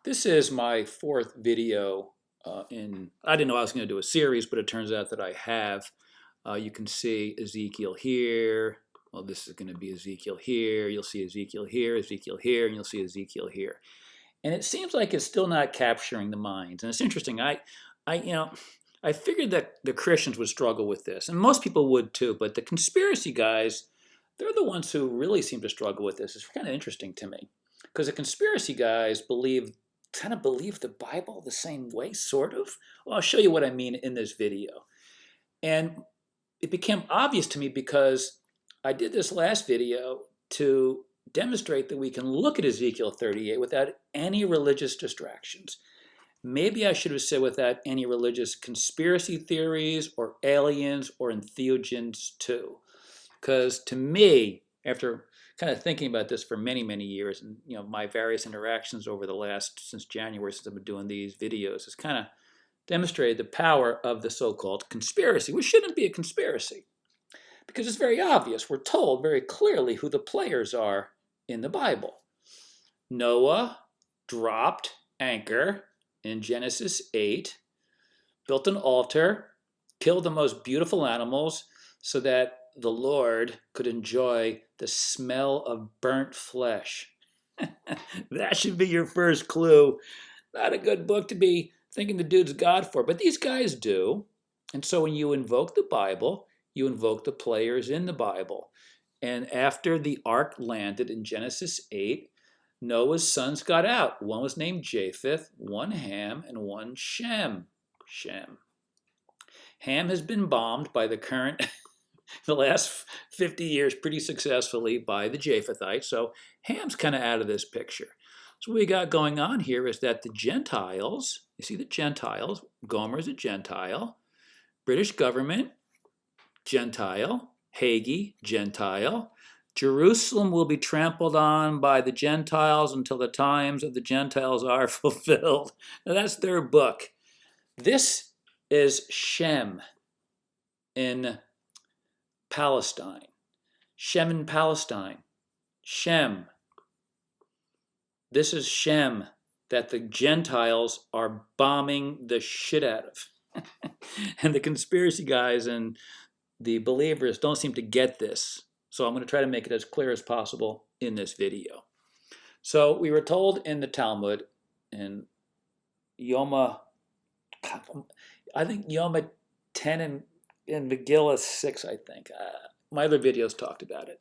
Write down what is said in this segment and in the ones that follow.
This is my fourth video I didn't know I was going to do a series, but it turns out that I have. You can see Ezekiel here. Well, this is going to be Ezekiel here. You'll see Ezekiel here, and you'll see Ezekiel here. And it seems like it's still not capturing the minds. And it's interesting. I figured that the Christians would struggle with this, and most people would too. But the conspiracy guys, they're the ones who really seem to struggle with this. It's kind of interesting to me because the conspiracy guys kind of believe the Bible the same way, sort of. Well, I'll show you what I mean in this video. And it became obvious to me because I did this last video to demonstrate that we can look at Ezekiel 38 without any religious distractions. Maybe I should have said without any religious conspiracy theories or aliens or entheogens too. Because to me, after kind of thinking about this for many, many years, and my various interactions over the since January, since I've been doing these videos, has kind of demonstrated the power of the so-called conspiracy, which shouldn't be a conspiracy, because it's very obvious. We're told very clearly who the players are in the Bible. Noah dropped anchor in Genesis 8, built an altar, killed the most beautiful animals so that the Lord could enjoy the smell of burnt flesh. That should be your first clue. Not a good book to be thinking the dude's God for, but these guys do. And so when you invoke the Bible, you invoke the players in the Bible. And after the ark landed in Genesis 8, Noah's sons got out. One was named Japheth, one Ham, and one Shem. Ham has been bombed by the last 50 years pretty successfully by the Japhethites. So Ham's kind of out of this picture. So what we got going on here is that the Gentiles, you see the Gentiles, Gomer's a Gentile, British government, Gentile, Hagee, Gentile, Jerusalem will be trampled on by the Gentiles until the times of the Gentiles are fulfilled. Now that's their book. This is Shem in Palestine. Shem in Palestine. Shem. This is Shem that the Gentiles are bombing the shit out of. And the conspiracy guys and the believers don't seem to get this. So I'm going to try to make it as clear as possible in this video. So we were told in the Talmud, in Yoma 10 and Megillah 6, I think. My other videos talked about it.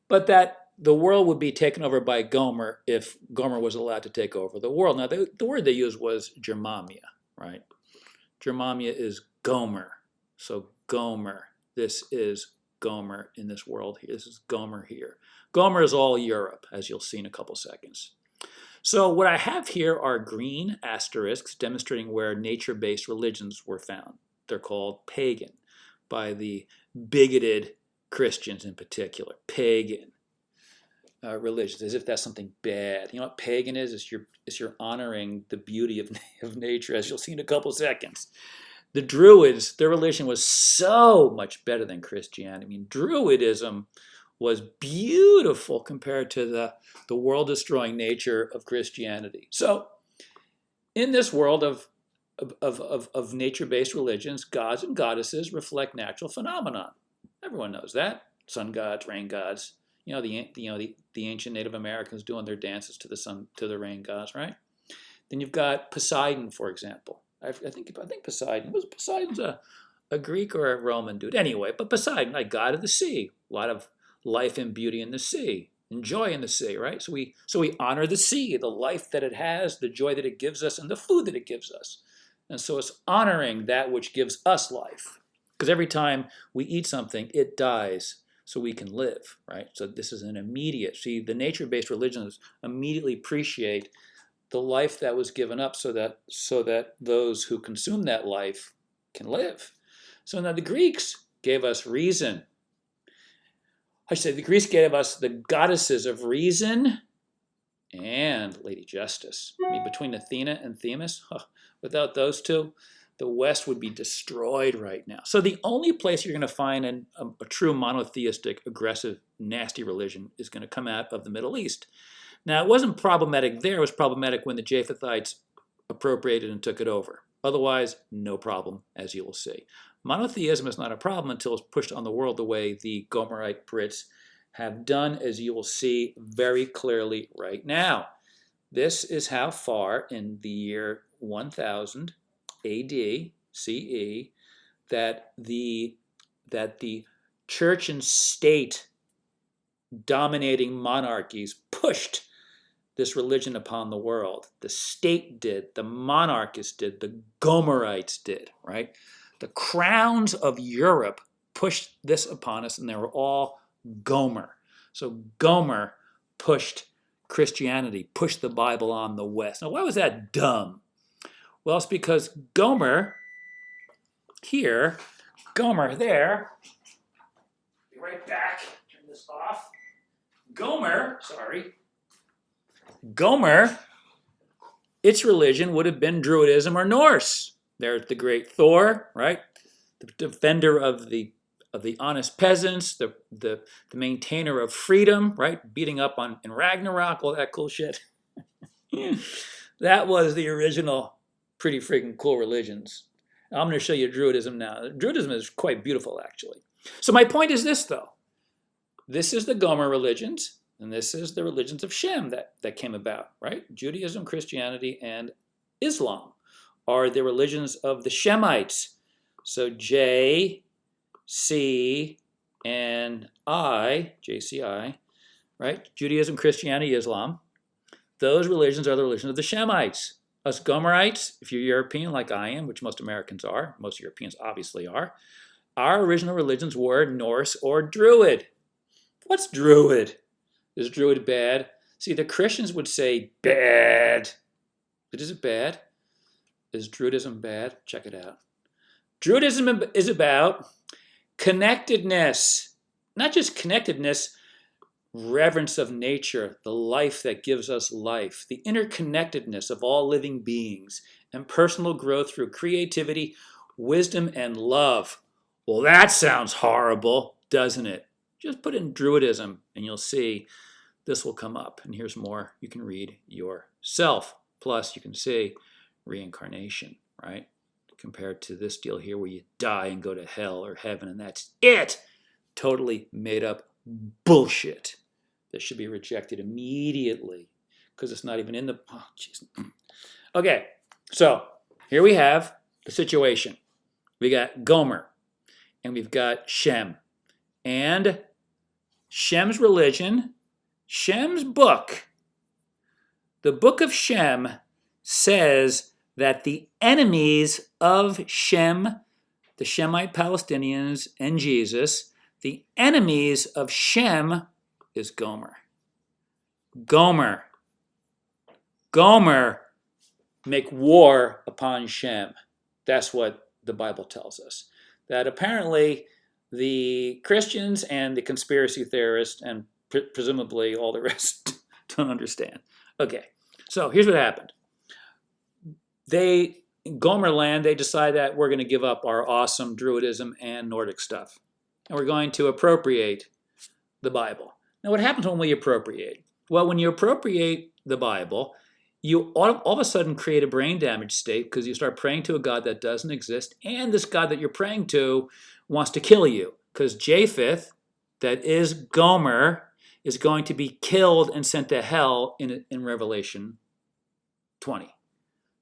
But that the world would be taken over by Gomer if Gomer was allowed to take over the world. Now, the word they used was Germania, right? Germania is Gomer. So Gomer, this is Gomer in this world here. This is Gomer here. Gomer is all Europe, as you'll see in a couple seconds. So what I have here are green asterisks demonstrating where nature-based religions were found. They're called pagan by the bigoted Christians in particular. Pagan religions, as if that's something bad. You know what pagan is? It's you're honoring the beauty of nature, as you'll see in a couple seconds. The Druids, their religion was so much better than Christianity. I mean, Druidism was beautiful compared to the world-destroying nature of Christianity. So, in this world of nature-based religions, gods and goddesses reflect natural phenomenon. Everyone knows that. Sun gods, rain gods. The ancient Native Americans doing their dances to the sun, to the rain gods, right? Then you've got Poseidon, for example. I think Poseidon was Poseidon's a Greek or a Roman dude. Anyway, but Poseidon, like god of the sea, a lot of life and beauty in the sea, and joy in the sea, right? So we honor the sea, the life that it has, the joy that it gives us, and the food that it gives us. And so it's honoring that which gives us life. Because every time we eat something, it dies so we can live, right? So this is an immediate. See, the nature-based religions immediately appreciate the life that was given up so that those who consume that life can live. So now the Greeks gave us reason. I say the Greeks gave us the goddesses of reason and Lady Justice. I mean, between Athena and Themis, without those two, the West would be destroyed right now. So the only place you're going to find a true monotheistic, aggressive, nasty religion is going to come out of the Middle East. Now, it wasn't problematic there. It was problematic when the Japhethites appropriated and took it over. Otherwise, no problem, as you will see. Monotheism is not a problem until it's pushed on the world the way the Gomerite Brits have done, as you will see very clearly right now. This is how far in the year 1000 AD, CE, that the church and state dominating monarchies pushed this religion upon the world. The state did, the monarchists did, the Gomerites did, right? The crowns of Europe pushed this upon us, and they were all Gomer. So Gomer pushed Christianity, pushed the Bible on the West. Now, why was that dumb? Well, it's because Gomer here, Gomer there, be right back, turn this off. Gomer, its religion would have been Druidism or Norse. There's the great Thor, right? The defender of the honest peasants, the maintainer of freedom, right? Beating up on in Ragnarok, all that cool shit. That was the original pretty freaking cool religions. I'm going to show you Druidism now. Druidism is quite beautiful, actually. So my point is this, though. This is the Gomer religions, and this is the religions of Shem that came about, right? Judaism, Christianity, and Islam are the religions of the Shemites. So J, C, and I, JCI, right? Judaism, Christianity, Islam. Those religions are the religions of the Shemites. Us Gomerites, if you're European like I am, which most Americans are, most Europeans obviously are, our original religions were Norse or Druid. What's Druid? Is Druid bad? See, the Christians would say bad. But is it bad? Is Druidism bad? Check it out. Druidism is about connectedness. Not just connectedness, reverence of nature, the life that gives us life, the interconnectedness of all living beings, and personal growth through creativity, wisdom, and love. Well, that sounds horrible, doesn't it? Just put in Druidism and you'll see this will come up. And here's more you can read yourself. Plus, you can see reincarnation, right? Compared to this deal here where you die and go to hell or heaven and that's it. Totally made up bullshit that should be rejected immediately because it's not even in the... Oh, jeez. Okay, so here we have the situation. We got Gomer and we've got Shem. And Shem's religion, Shem's book, the book of Shem says that the enemies of Shem, the Shemite Palestinians and Jesus, the enemies of Shem is Gomer. Gomer make war upon Shem. That's what the Bible tells us. That apparently the Christians and the conspiracy theorists and presumably all the rest don't understand. Okay, so here's what happened. In Gomer land, they decide that we're going to give up our awesome Druidism and Nordic stuff. And we're going to appropriate the Bible. Now, what happens when we appropriate? Well, when you appropriate the Bible, you all of a sudden create a brain damage state because you start praying to a God that doesn't exist, and this God that you're praying to wants to kill you because Japheth, that is Gomer, is going to be killed and sent to hell in Revelation 20.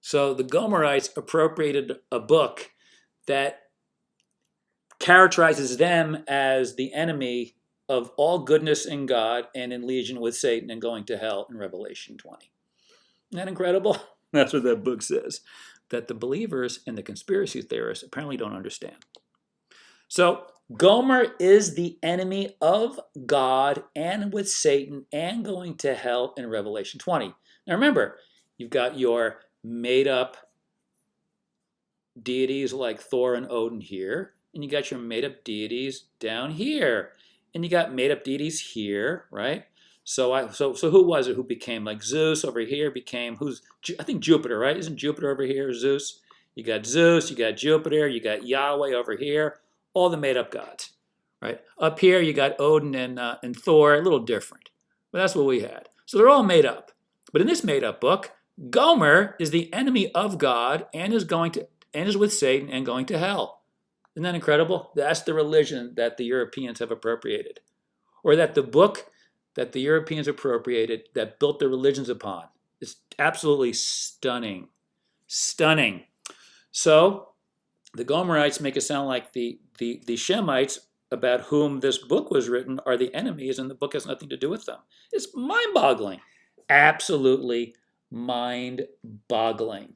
So the Gomerites appropriated a book that characterizes them as the enemy of all goodness in God and in legion with Satan and going to hell in Revelation 20. Isn't that incredible? That's what that book says. That the believers and the conspiracy theorists apparently don't understand. So Gomer is the enemy of God and with Satan and going to hell in Revelation 20. Now remember, you've got your made-up deities like Thor and Odin here, and you got your made-up deities down here, and you got made-up deities here, right? So who was it who became like Zeus over here became I think Jupiter, right? Isn't Jupiter over here Zeus? You got Zeus, you got Jupiter, you got Yahweh over here, all the made-up gods, right? Up here you got Odin and Thor, a little different, but that's what we had. So they're all made up. But in this made up book, Gomer is the enemy of God and is with Satan and going to hell. Isn't that incredible? That's the religion that the Europeans have appropriated. Or that the book that the Europeans appropriated that built their religions upon. It's absolutely stunning. Stunning. So the Gomerites make it sound like the Shemites about whom this book was written are the enemies and the book has nothing to do with them. It's mind-boggling. Absolutely mind-boggling.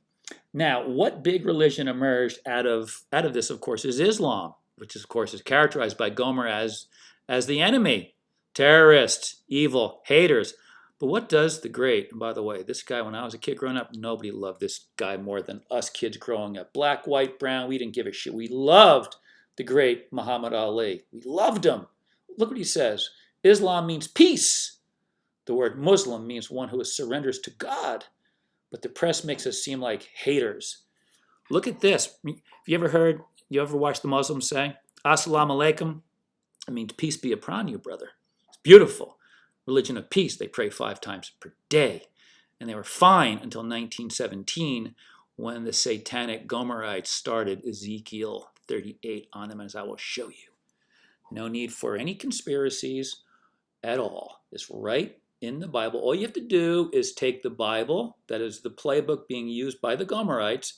Now, what big religion emerged out of this, of course, is Islam, which, of course, is characterized by Gomer as the enemy, terrorists, evil, haters. But what does the great, and by the way, this guy, when I was a kid growing up, nobody loved this guy more than us kids growing up. Black, white, brown, we didn't give a shit. We loved the great Muhammad Ali. We loved him. Look what he says. Islam means peace. The word Muslim means one who surrenders to God. But the press makes us seem like haters. Look at this. You ever watched the Muslims say, Assalamu alaikum? It means peace be upon you, brother. It's beautiful. Religion of peace. They pray 5 times per day. And they were fine until 1917 when the satanic Gomerites started Ezekiel 38 on them, as I will show you. No need for any conspiracies at all. It's right in the Bible. All you have to do is take the Bible, that is the playbook being used by the Gomerites,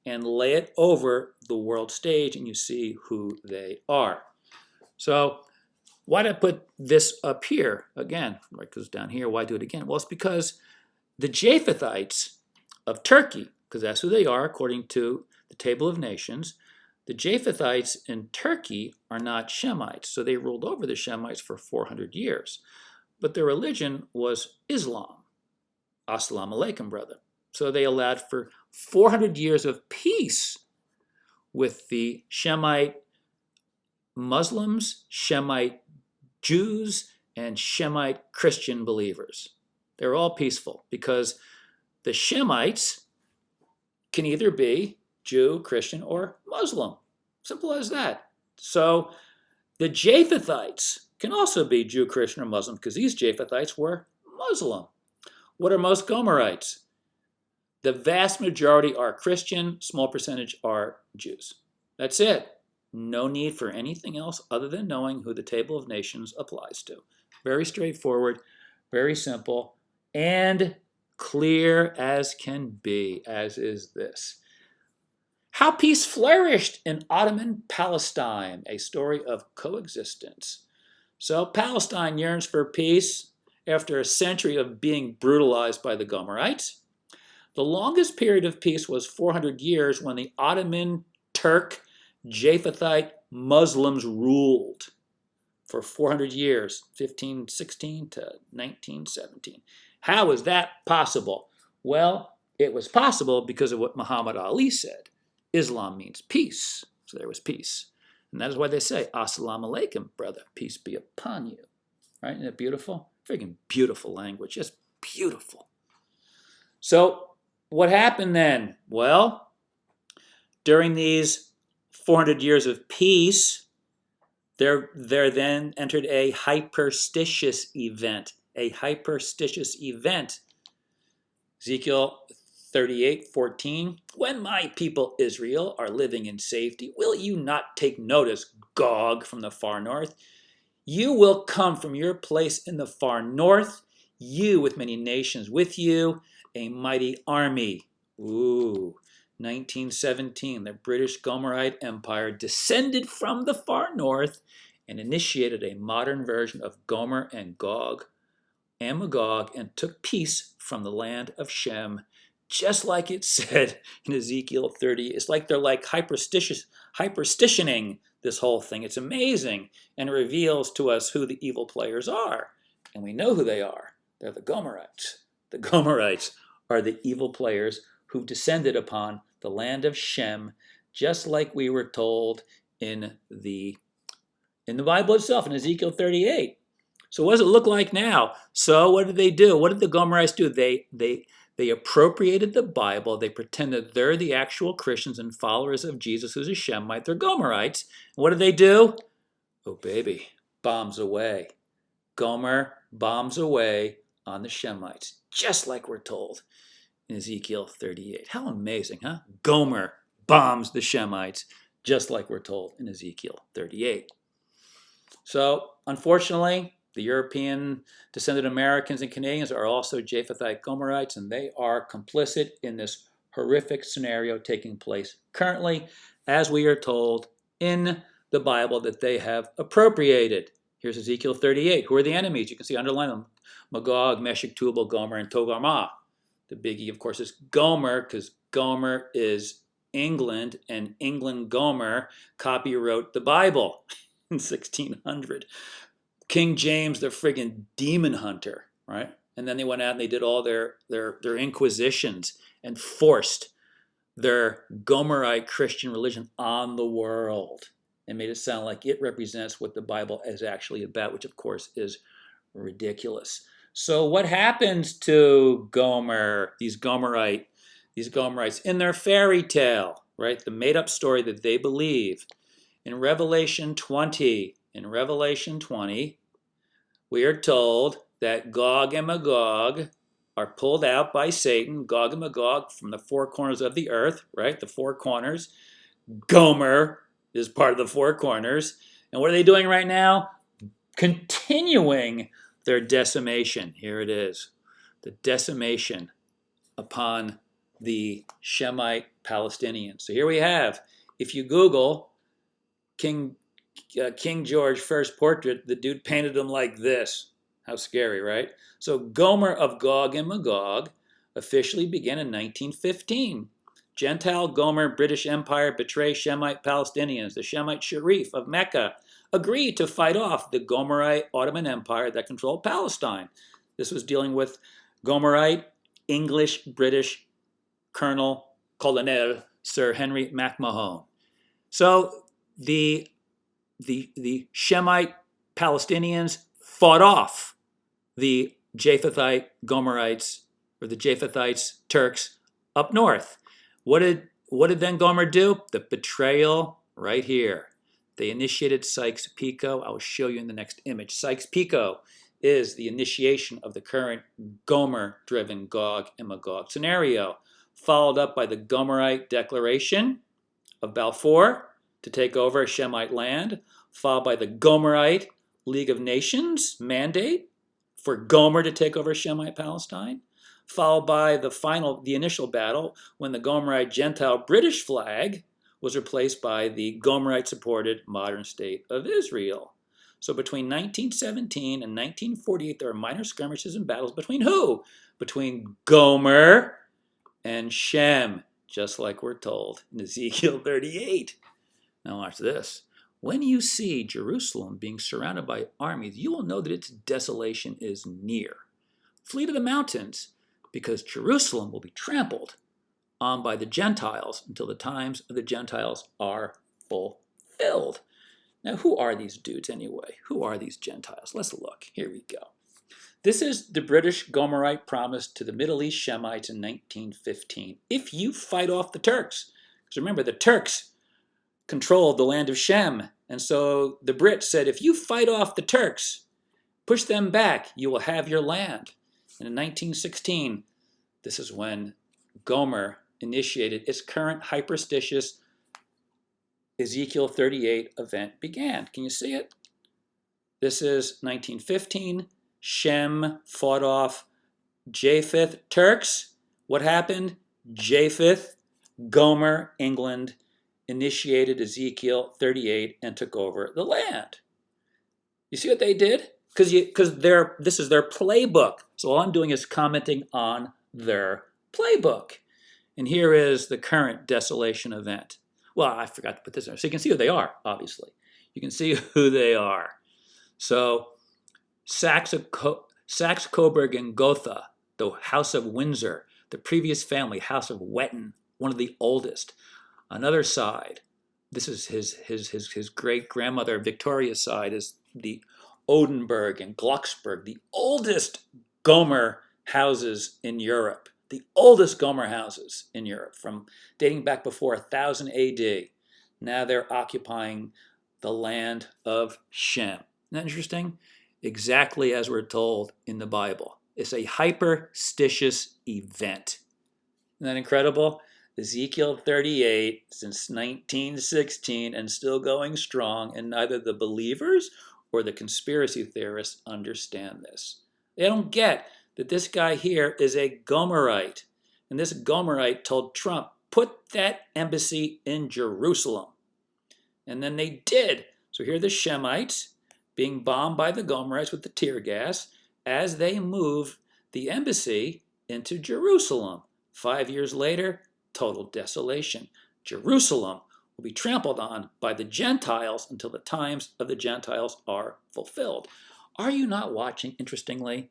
and lay it over the world stage, and you see who they are. So why did I put this up here again? Right, because down here, why do it again? Well, it's because the Japhethites of Turkey, because that's who they are according to the Table of Nations, the Japhethites in Turkey are not Shemites, so they ruled over the Shemites for 400 years. But their religion was Islam. Assalamu alaikum, brother. So they allowed for 400 years of peace with the Shemite Muslims, Shemite Jews, and Shemite Christian believers. They're all peaceful because the Shemites can either be Jew, Christian, or Muslim. Simple as that. So the Japhethites can also be Jew, Christian, or Muslim because these Japhethites were Muslim. What are most Gomerites? The vast majority are Christian, small percentage are Jews. That's it. No need for anything else other than knowing who the Table of Nations applies to. Very straightforward, very simple, and clear as can be, as is this. How peace flourished in Ottoman Palestine, a story of coexistence. So Palestine yearns for peace after a century of being brutalized by the Gomerites. The longest period of peace was 400 years when the Ottoman, Turk, Japhethite Muslims ruled for 400 years, 1516 to 1917. How is that possible? Well, it was possible because of what Muhammad Ali said. Islam means peace. So there was peace. And that is why they say, Assalamu alaikum, brother. Peace be upon you. Right? Isn't it beautiful? Freaking beautiful language. Just beautiful. So what happened then? Well, during these 400 years of peace, there then entered a hyperstitious event. A hyperstitious event. Ezekiel 38:14. When my people Israel are living in safety, will you not take notice, Gog from the far north? You will come from your place in the far north, you with many nations with you, a mighty army. Ooh. 1917, the British Gomerite Empire descended from the far north and initiated a modern version of Gomer and Gog and Magog and took peace from the land of Shem, just like it said in Ezekiel 30. It's like they're like hyperstitioning this whole thing. It's amazing, and it reveals to us who the evil players are. And we know who they are. They're the Gomerites. The Gomerites are the evil players who descended upon the land of Shem, just like we were told in the Bible itself, in Ezekiel 38. So what does it look like now? So what did they do? What did the Gomerites do? They appropriated the Bible. They pretended they're the actual Christians and followers of Jesus, who's a Shemite. They're Gomerites. And what did they do? Oh, baby, bombs away. Gomer bombs away on the Shemites, just like we're told in Ezekiel 38. How amazing, huh? Gomer bombs the Shemites, just like we're told in Ezekiel 38. So, unfortunately, the European descended Americans and Canadians are also Japhethite Gomerites, and they are complicit in this horrific scenario taking place currently, as we are told in the Bible that they have appropriated. Here's Ezekiel 38. Who are the enemies? You can see underline them. Magog, Meshech, Tubal, Gomer, and Togarmah. The biggie, of course, is Gomer, because Gomer is England, and England Gomer copywrote the Bible in 1600. King James, the friggin' demon hunter, right? And then they went out and they did all their inquisitions and forced their Gomerite Christian religion on the world and made it sound like it represents what the Bible is actually about, which of course is ridiculous. So what happens to Gomer, these Gomerites in their fairy tale, right? The made-up story that they believe. In Revelation 20, we are told that Gog and Magog are pulled out by Satan, Gog and Magog, from the four corners of the earth, right? The four corners. Gomer is part of the four corners. And what are they doing right now? Continuing their decimation. Here it is. The decimation upon the Shemite Palestinians. So here we have, if you Google King George first portrait, the dude painted him like this. How scary, right? So Gomer of Gog and Magog officially began in 1915. Gentile Gomer, British Empire, betray Shemite Palestinians. The Shemite Sharif of Mecca agreed to fight off the Gomerite Ottoman Empire that controlled Palestine. This was dealing with Gomerite, English, British Colonel Sir Henry McMahon. So the Shemite Palestinians fought off the Japhethite Gomerites, or the Japhethites, Turks, up north. What did then Gomer do? The betrayal right here. They initiated Sykes-Picot. I will show you in the next image. Sykes-Picot is the initiation of the current Gomer-driven Gog and Magog scenario, followed up by the Gomerite Declaration of Balfour to take over Shemite land, followed by the Gomerite League of Nations mandate for Gomer to take over Shemite Palestine, followed by the initial battle when the Gomerite Gentile British flag was replaced by the Gomerite-supported modern state of Israel. So between 1917 and 1948, there are minor skirmishes and battles between who? Between Gomer and Shem, just like we're told in Ezekiel 38. Now watch this. When you see Jerusalem being surrounded by armies, you will know that its desolation is near. Flee to the mountains, because Jerusalem will be trampled on by the Gentiles until the times of the Gentiles are fulfilled. Now, who are these dudes anyway? Who are these Gentiles? Let's look. Here we go. This is the British Gomerite promise to the Middle East Shemites in 1915. If you fight off the Turks, because remember, the Turks controlled the land of Shem. And so the Brits said, if you fight off the Turks, push them back, you will have your land. And in 1916, this is when Gomer initiated its current hyperstitious Ezekiel 38 event began. Can you see it? This is 1915. Shem fought off Japheth Turks. What happened? Japheth, Gomer, England, initiated Ezekiel 38 and took over the land. You see what they did? Because this is their playbook. So all I'm doing is commenting on their playbook. And here is the current desolation event. Well, I forgot to put this in. So you can see who they are, obviously. You can see who they are. So Saxe-Coburg and Gotha, the House of Windsor, the previous family, House of Wettin, one of the oldest. Another side, this is his great-grandmother Victoria's side, is the Odenburg and Glucksburg, the oldest Gomer houses in Europe. The oldest Gomer houses in Europe, from dating back before 1000 AD. Now they're occupying the land of Shem. Isn't that interesting? Exactly as we're told in the Bible. It's a hyperstitious event. Isn't that incredible? Ezekiel 38 since 1916 and still going strong, and neither the believers or the conspiracy theorists understand this. They don't get that this guy here is a Gomerite. And this Gomerite told Trump, put that embassy in Jerusalem. And then they did. So here are the Shemites being bombed by the Gomerites with the tear gas as they move the embassy into Jerusalem. 5 years later, total desolation. Jerusalem will be trampled on by the Gentiles until the times of the Gentiles are fulfilled. Are you not watching, interestingly?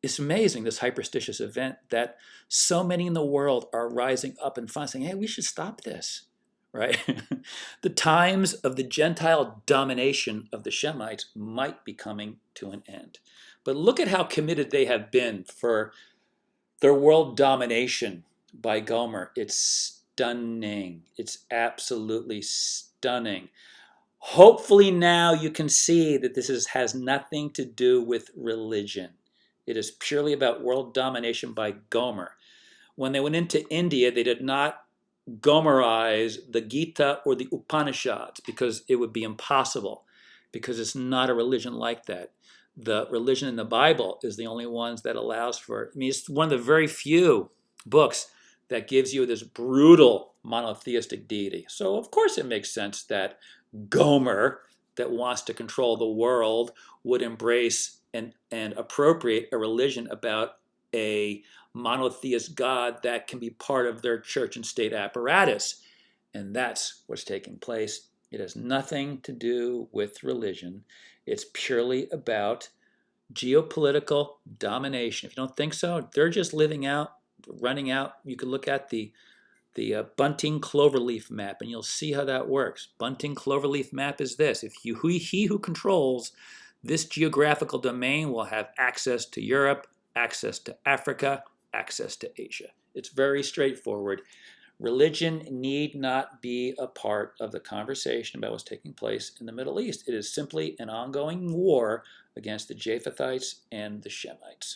It's amazing, this hyperstitious event, that so many in the world are rising up and saying, hey, we should stop this, right? The times of the Gentile domination of the Shemites might be coming to an end. But look at how committed they have been for their world domination by Gomer. It's stunning. It's absolutely stunning. Hopefully now you can see that this has nothing to do with religion. It is purely about world domination by Gomer. When they went into India, they did not Gomerize the Gita or the Upanishads because it would be impossible, because it's not a religion like that. The religion in the Bible is the only ones that allows for, I mean, it's one of the very few books that gives you this brutal monotheistic deity. So of course it makes sense that Gomer, that wants to control the world, would embrace and appropriate a religion about a monotheist God that can be part of their church and state apparatus. And that's what's taking place. It has nothing to do with religion. It's purely about geopolitical domination. If you don't think so, they're just living out, running out. You can look at the bunting cloverleaf map, and you'll see how that works. Bunting cloverleaf map is this. He who controls this geographical domain will have access to Europe, access to Africa, access to Asia. It's very straightforward. Religion need not be a part of the conversation about what's taking place in the Middle East. It is simply an ongoing war against the Japhethites and the Shemites.